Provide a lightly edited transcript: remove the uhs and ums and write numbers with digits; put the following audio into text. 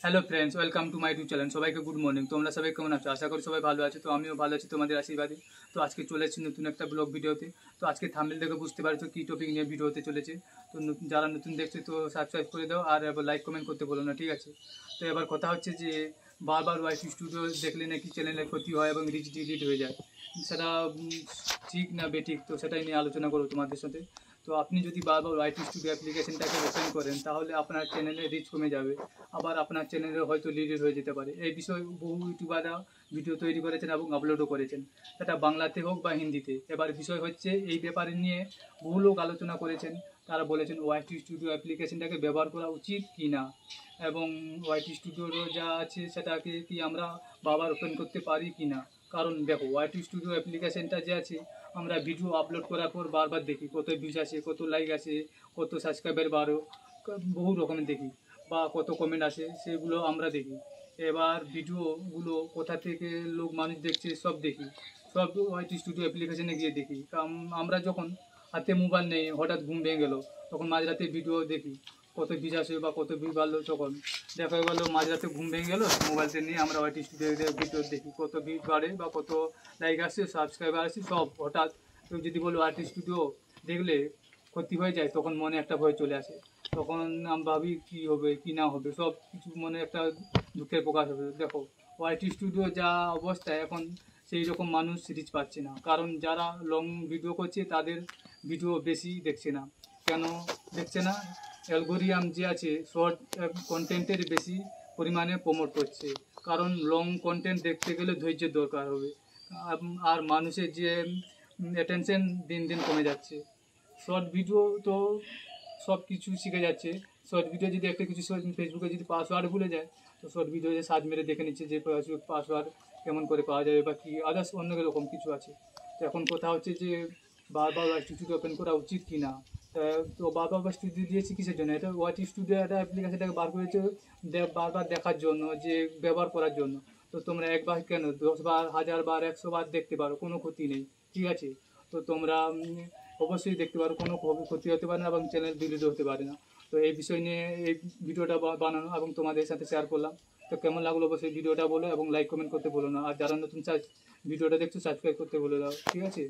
Hello friends, welcome to my YouTube channel. সবাইকে good morning. তোমরা সবাই কেমন আছো? আশা করি সবাই ভালো আছো। তো আমিও ভালো আছি তোমাদের আশীর্বাদে। তো আজকে চলে এসেছি নতুন একটা ব্লগ ভিডিওতে। তো আজকে থাম্বনেল দেখে বুঝতে পারছো কী টপিক নিয়ে ভিডিও হতে চলেছে। তো যারা নতুন দেখছো তো সাবস্ক্রাইব করে দাও, আর এবার লাইক কমেন্ট করতে বলো না, ঠিক আছে? তো এবার কথা হচ্ছে যে বারবার ওয়াইটি স্টুডিও দেখলে নাকি চ্যানেলের ক্ষতি হয় এবং রিচ ডিলিট হয়ে যায়। সেটা ঠিক না বেঠিক, তো সেটাই নিয়ে আলোচনা করবো তোমাদের সাথে। তো আপনি যদি বারবার ওয়াইটি স্টুডিও অ্যাপ্লিকেশনটাকে ওপেন করেন তাহলে আপনার চ্যানেলের রিচ কমে যাবে, আবার আপনার চ্যানেলে হয়তো ডিলিট হয়ে যেতে পারে। এই বিষয়ে বহু ইউটিউবাররা ভিডিও তৈরি করেছেন এবং আপলোডও করেছেন, সেটা বাংলাতে হোক বা হিন্দিতে। এবার বিষয় হচ্ছে এই ব্যাপারে নিয়ে বহু লোক আলোচনা করেছেন। তারা বলেছেন ওয়াইটি স্টুডিও অ্যাপ্লিকেশনটাকে ব্যবহার করা উচিত কি না, এবং ওয়াইটি স্টুডিওর যা আছে সেটাকে কি আমরা বারবার ওপেন করতে পারি কি না। কারণ দেখো, ওয়াইটি স্টুডিও অ্যাপ্লিকেশনটা যে আছে, আমরা ভিডিও আপলোড করার পর বারবার দেখি কত ভিউজ আছে, কত লাইক আছে, কত সাবস্ক্রাইবার বাড়ো, বহু রকমের দেখি, বা কত কমেন্ট আসে সেগুলো আমরা দেখি। এবার ভিডিওগুলো কোথা থেকে লোক মানুষ দেখছে সব দেখি, সব ওয়াইটি স্টুডিও অ্যাপ্লিকেশনে গিয়ে দেখি। আমরা যখন হাতে মোবাইল নেই, হঠাৎ ঘুম ভেঙে গেলো, তখন মাঝরাতে ভিডিও দেখি কত ভিউজ আসে বা কত ভিউ বাড়লো। তখন দেখা গেলো মাঝরাতে ঘুম ভেঙে গেলো, মোবাইলটা নিয়ে আমরা ওয়াইটি স্টুডিও ভিডিও দেখি, কত ভিউ বাড়ে বা কত লাইক আসে, সাবস্ক্রাইবার আসে, সব হঠাৎ। কেউ যদি বলো ওয়াইটি স্টুডিও দেখলে ক্ষতি হয়ে যায়, তখন মনে একটা ভয় চলে আসে। তখন আমি ভাবি কী হবে কি না হবে, সব কিছু মনে একটা দুঃখের প্রকাশ হবে। দেখো, ওয়াইটি স্টুডিও যা অবস্থা এখন, সেই রকম মানুষ রিচ পাচ্ছে না, কারণ যারা লং ভিডিও করছে তাদের ভিডিও বেশি দেখছে না। কেন দেখছে না? অ্যালগোরিদম যে আছে শর্ট কন্টেন্টের বেশি পরিমাণে প্রমোট করছে, কারণ লং কন্টেন্ট দেখতে গেলে ধৈর্যের দরকার হবে। আর মানুষের যে অ্যাটেনশন দিন দিন কমে যাচ্ছে। শর্ট ভিডিও তো সব কিছু শিখে যাচ্ছে। শর্ট ভিডিও যদি একটা কিছু ফেসবুকে যদি পাসওয়ার্ড ভুলে যায়, তো শর্ট ভিডিও যে সার্চ মেরে দেখে নিচ্ছে যে পাসওয়ার্ড কেমন করে পাওয়া যাবে বা কি আদার্স অন্য রকম কিছু আছে। তো এখন কথা হচ্ছে যে বারবার ওয়াইটি স্টুডিও ওপেন করা উচিত কি না। তো বারবার স্টুডিও দিয়েছি কিসের জন্য? এটা ওয়াইটি স্টুডিও একটা অ্যাপ্লিকেশনটাকে বার করেছে বারবার দেখার জন্য, যে ব্যবহার করার জন্য। তো তোমরা একবার কেন 10 বার, 1000 বার, 100 বার দেখতে পারো, কোনো ক্ষতি নেই, ঠিক আছে? তো তোমরা অবশ্যই দেখতে পারো, কোনো ক্ষতি হতে পারে না এবং চ্যানেল ডিলিট হতে পারে না। তো এই বিষয় নিয়ে এই ভিডিওটা বানানো এবং তোমাদের সাথে শেয়ার করলাম। তো কেমন লাগলো অবশ্যই ভিডিওটা বলো এবং লাইক কমেন্ট করতে বলো না। আর যারা নতুন ভিডিওটা দেখছো সাবস্ক্রাইব করতে বলে দাও, ঠিক আছে?